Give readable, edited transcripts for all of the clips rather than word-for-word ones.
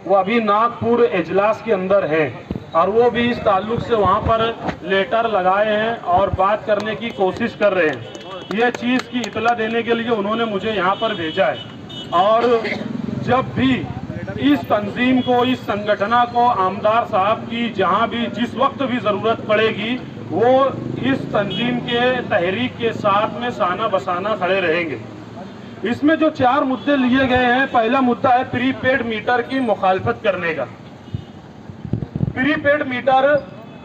वो अभी नागपुर इजलास के अंदर है और वो भी इस ताल्लुक से वहाँ पर लेटर लगाए हैं और बात करने की कोशिश कर रहे हैं। ये चीज़ की इतला देने के लिए उन्होंने मुझे यहाँ पर भेजा है। और जब भी इस तंजीम को, इस संगठना को आमदार साहब की जहाँ भी जिस वक्त भी ज़रूरत पड़ेगी वो इस तंजीम के तहरीक के साथ में साना बसाना खड़े रहेंगे। इसमें जो 4 मुद्दे लिए गए हैं, पहला मुद्दा है प्रीपेड मीटर की मुखालफत करने का। प्रीपेड मीटर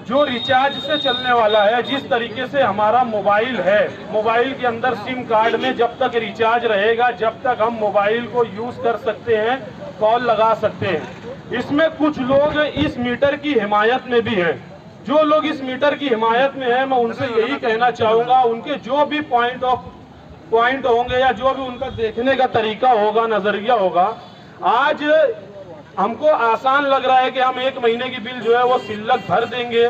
जो रिचार्ज से चलने वाला है, जिस तरीके से हमारा मोबाइल है, मोबाइल के अंदर सिम कार्ड में जब तक रिचार्ज रहेगा, जब तक हम मोबाइल को यूज कर सकते हैं, कॉल लगा सकते हैं। इसमें कुछ लोग इस मीटर की हिमायत में भी हैं। जो लोग इस मीटर की हिमायत में है, मैं उनसे यही कहना चाहूंगा, उनके जो भी पॉइंट होंगे या जो भी उनका देखने का तरीका होगा, नजरिया होगा, आज हमको आसान लग रहा है कि हम 1 महीने की बिल जो है वो सिल्लक भर देंगे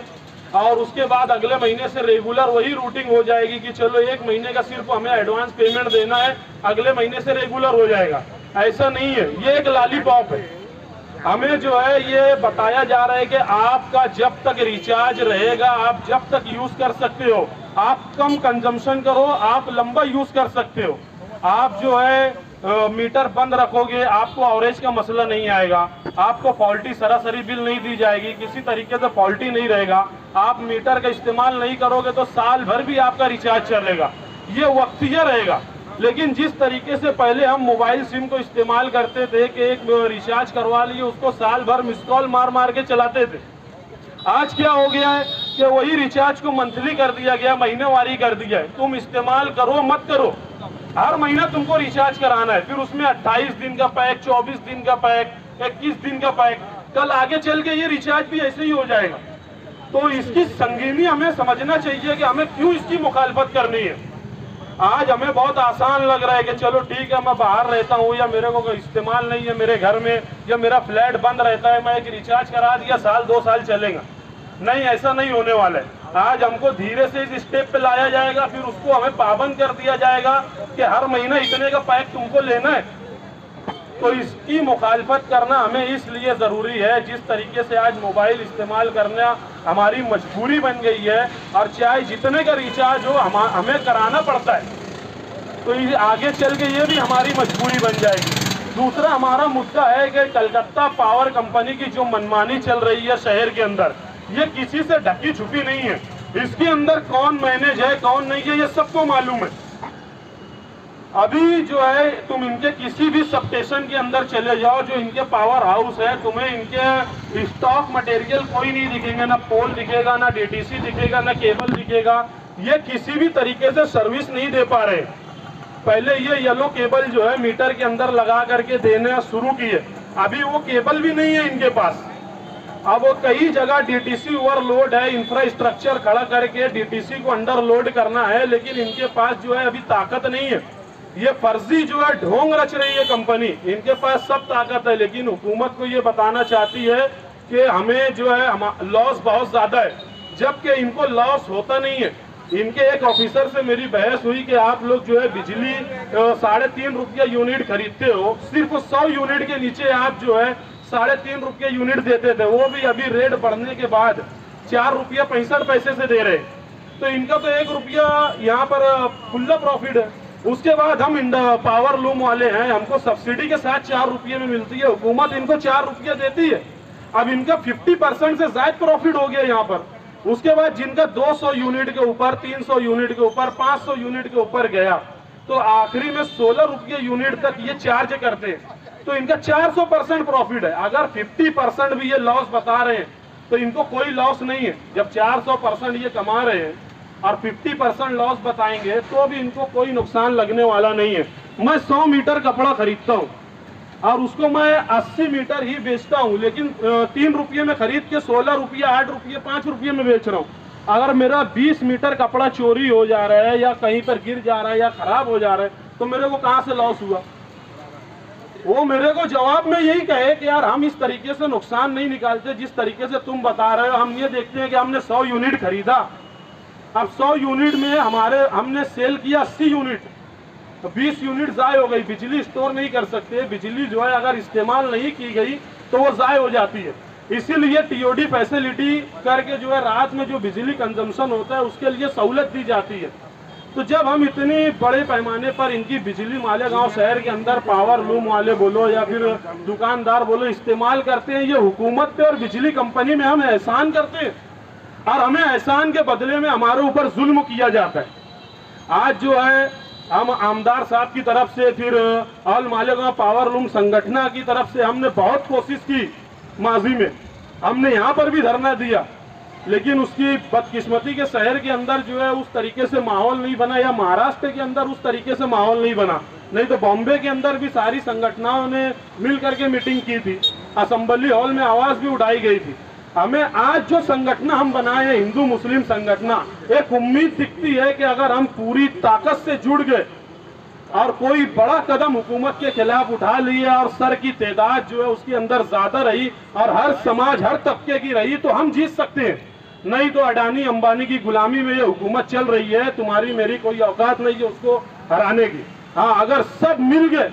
और उसके बाद अगले महीने से रेगुलर वही रूटीन हो जाएगी कि चलो 1 महीने का सिर्फ हमें एडवांस पेमेंट देना है, अगले महीने से रेगुलर हो जाएगा। ऐसा नहीं है, ये एक लॉलीपॉप है। हमें जो है ये बताया जा रहा है कि आपका जब तक रिचार्ज रहेगा, आप जब तक यूज कर सकते हो, आप कम कंजम्पशन करो, आप लंबा यूज कर सकते हो। आप जो है मीटर बंद रखोगे, आपको एवरेज का मसला नहीं आएगा, आपको फॉल्टी सरासरी बिल नहीं दी जाएगी, किसी तरीके से फॉल्टी नहीं रहेगा। आप मीटर का इस्तेमाल नहीं करोगे तो साल भर भी आपका रिचार्ज चलेगा, ये वक्तिया रहेगा। लेकिन जिस तरीके से पहले हम मोबाइल सिम को इस्तेमाल करते थे कि एक रिचार्ज करवा लिए, उसको साल भर मिस कॉल मार मार के चलाते थे, आज क्या हो गया है कि वही रिचार्ज को मंथली कर दिया गया, महीनेवारी कर दिया है। तुम इस्तेमाल करो मत करो, हर महीना तुमको रिचार्ज कराना है। फिर उसमें 28 दिन का पैक, 24 दिन का पैक, 21 दिन का पैक, कल आगे चल के ये रिचार्ज भी ऐसे ही हो जाएगा। तो इसकी संगीनी हमें समझना चाहिए कि हमें क्यों इसकी मुखालफत करनी है। आज हमें बहुत आसान लग रहा है कि चलो ठीक है, मैं बाहर रहता हूँ या मेरे को कोई इस्तेमाल नहीं है मेरे घर में, या मेरा फ्लैट बंद रहता है, मैं एक रिचार्ज करा दिया, साल 2 साल चलेगा। नहीं, ऐसा नहीं होने वाला है। आज हमको धीरे से इस स्टेप पे लाया जाएगा, फिर उसको हमें पाबंद कर दिया जाएगा कि हर महीना इतने का पैक तुमको लेना है। तो इसकी मुखालफत करना हमें इसलिए ज़रूरी है, जिस तरीके से आज मोबाइल इस्तेमाल करना हमारी मजबूरी बन गई है, और चाहे जितने का रिचार्ज हो हमें कराना पड़ता है, तो ये आगे चल के ये भी हमारी मजबूरी बन जाएगी। दूसरा हमारा मुद्दा है कि कलकत्ता पावर कंपनी की जो मनमानी चल रही है शहर के अंदर, ये किसी से ढकी छुपी नहीं है। इसके अंदर कौन मैनेज है कौन नहीं है ये सबको मालूम है। अभी जो है तुम इनके किसी भी सब स्टेशन के अंदर चले जाओ, जो इनके पावर हाउस है, तुम्हें इनके स्टॉक मटेरियल कोई नहीं दिखेंगे, ना पोल दिखेगा, ना डीटीसी दिखेगा, ना केबल दिखेगा। ये किसी भी तरीके से सर्विस नहीं दे पा रहे। पहले ये येलो केबल जो है मीटर के अंदर लगा करके देना शुरू किए, अभी वो केबल भी नहीं है इनके पास। अब वो कई जगह डीटीसी ओवरलोड है, इंफ्रास्ट्रक्चर खड़ा करके डीटीसी को अंडर लोड करना है, लेकिन इनके पास जो है अभी ताकत नहीं है। ये फर्जी जो है ढोंग रच रही है कंपनी, इनके पास सब ताकत है, लेकिन हुकूमत को ये बताना चाहती है कि हमें जो है लॉस बहुत ज्यादा है, जबकि इनको लॉस होता नहीं है। इनके एक ऑफिसर से मेरी बहस हुई कि आप लोग जो है बिजली 3.5 रुपया यूनिट खरीदते हो, सिर्फ 100 यूनिट के नीचे आप जो है 3.5 रुपये यूनिट देते थे, वो भी अभी रेट बढ़ने के बाद 4 रुपया 65 पैसे से दे रहे। तो इनका तो 1 रुपया यहाँ पर खुला प्रॉफिट है। उसके बाद हम पावर लूम वाले हैं, हमको सब्सिडी के साथ 4 रुपये में मिलती है, हुकूमत इनको 4 रुपया देती है। अब इनका 50% से ज्यादा प्रॉफिट हो गया यहाँ पर। उसके बाद जिनका 200 यूनिट के ऊपर, 300 यूनिट के ऊपर, 500 यूनिट के ऊपर गया, तो आखिरी में 16 रुपये यूनिट तक ये चार्ज करते हैं। तो इनका 400% प्रॉफिट है। अगर 50% भी ये लॉस बता रहे हैं तो इनको कोई लॉस नहीं है। जब 400% ये कमा रहे हैं और 50% लॉस बताएंगे तो भी इनको कोई नुकसान लगने वाला नहीं है। मैं 100 मीटर कपड़ा खरीदता हूँ और उसको मैं 80 मीटर ही बेचता हूँ, लेकिन 3 रुपये में खरीद के 16 रुपये, 8 रुपये, 5 रुपये में बेच रहा हूँ। अगर मेरा 20 मीटर कपड़ा चोरी हो जा रहा है या कहीं पर गिर जा रहा है या खराब हो जा रहा है तो मेरे को कहाँ से लॉस हुआ? वो मेरे को जवाब में यही कहे कि यार हम इस तरीके से नुकसान नहीं निकालते जिस तरीके से तुम बता रहे हो। हम ये देखते हैं कि हमने 100 यूनिट खरीदा, अब 100 यूनिट में हमने सेल किया 80 यूनिट, 20 यूनिट ज़ाय हो गई। बिजली स्टोर नहीं कर सकते, बिजली जो है अगर इस्तेमाल नहीं की गई तो वो ज़ाय हो जाती है। इसीलिए टीओडी फैसिलिटी करके जो है रात में जो बिजली कंजम्पशन होता है उसके लिए सहूलत दी जाती है। तो जब हम इतनी बड़े पैमाने पर इनकी बिजली मालेगांव शहर के अंदर पावर लूम वाले बोलो या फिर दुकानदार बोलो इस्तेमाल करते हैं, ये हुकूमत पे और बिजली कंपनी में हम एहसान करते हैं और हमें एहसान के बदले में हमारे ऊपर जुल्म किया जाता है। आज जो है हम आमदार साहब की तरफ से फिर ऑल मालेगांव पावर लूम संगठन की तरफ से हमने बहुत कोशिश की, माजी में हमने यहाँ पर भी धरना दिया, लेकिन उसकी बदकिस्मती के शहर के अंदर जो है उस तरीके से माहौल नहीं बना, या महाराष्ट्र के अंदर उस तरीके से माहौल नहीं बना। नहीं तो बॉम्बे के अंदर भी सारी संगठनों ने मिल करके मीटिंग की थी, असेंबली हॉल में आवाज भी उठाई गई थी। हमें आज जो संगठन हम बनाए हैं हिंदू मुस्लिम संगठन, एक उम्मीद दिखती है कि अगर हम पूरी ताकत से जुड़ गए और कोई बड़ा कदम हुकूमत के खिलाफ उठा लिए और सर की तादाद जो है उसके अंदर ज्यादा रही और हर समाज हर तबके की रही तो हम जीत सकते हैं। नहीं तो अडानी अंबानी की गुलामी में ये हुकूमत चल रही है, तुम्हारी मेरी कोई औकात नहीं है उसको हराने की। हाँ, अगर सब मिल गए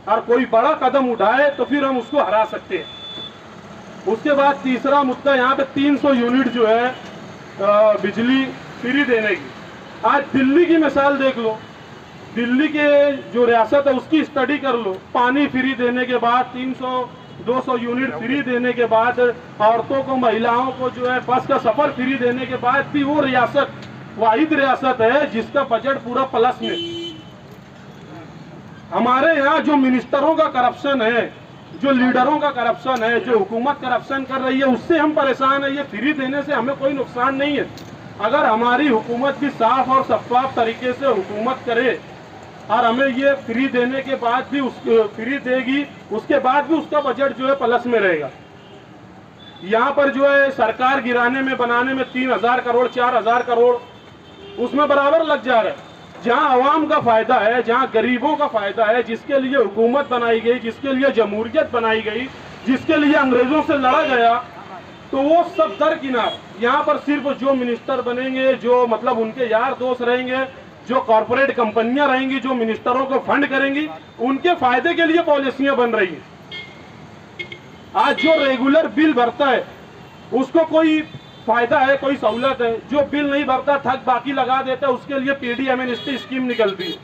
और कोई बड़ा कदम उठाए तो फिर हम उसको हरा सकते हैं। उसके बाद तीसरा मुद्दा यहाँ पे 300 यूनिट जो है बिजली फ्री देने की। आज दिल्ली की मिसाल देख लो, दिल्ली के जो रियासत है उसकी स्टडी कर लो, पानी फ्री देने के बाद 300-200 यूनिट फ्री देने के बाद औरतों को महिलाओं को जो है बस का सफर फ्री देने के बाद भी वो रियासत वाहिद रियासत है जिसका बजट पूरा प्लस में। हमारे यहाँ जो मिनिस्टरों का करप्शन है, जो लीडरों का करप्शन है, जो हुकूमत करप्शन कर रही है, उससे हम परेशान है। ये फ्री देने से हमें कोई नुकसान नहीं है। अगर हमारी हुकूमत भी साफ और शफाफ तरीके से हुकूमत करे और हमें ये फ्री देने के बाद भी फ्री देगी, उसके बाद भी उसका बजट जो है प्लस में रहेगा। यहाँ पर जो है सरकार गिराने में बनाने में 3000 करोड़ 4000 करोड़ उसमें बराबर लग जा रहा है। जहाँ अवाम का फायदा है, जहाँ गरीबों का फायदा है, जिसके लिए हुकूमत बनाई गई, जिसके लिए जमहूरियत बनाई गई, जिसके लिए अंग्रेजों से लड़ा गया, तो वो सब दरकिनार। यहाँ पर सिर्फ जो मिनिस्टर बनेंगे, जो मतलब उनके यार दोस्त रहेंगे, जो कॉरपोरेट कंपनियां रहेंगी, जो मिनिस्टरों को फंड करेंगी, उनके फायदे के लिए पॉलिसियां बन रही हैं। आज जो रेगुलर बिल भरता है उसको कोई फायदा है, कोई सहूलत है। जो बिल नहीं भरता थक बाकी लगा देता है, उसके लिए पीडी एमनेस्टी स्कीम निकलती है।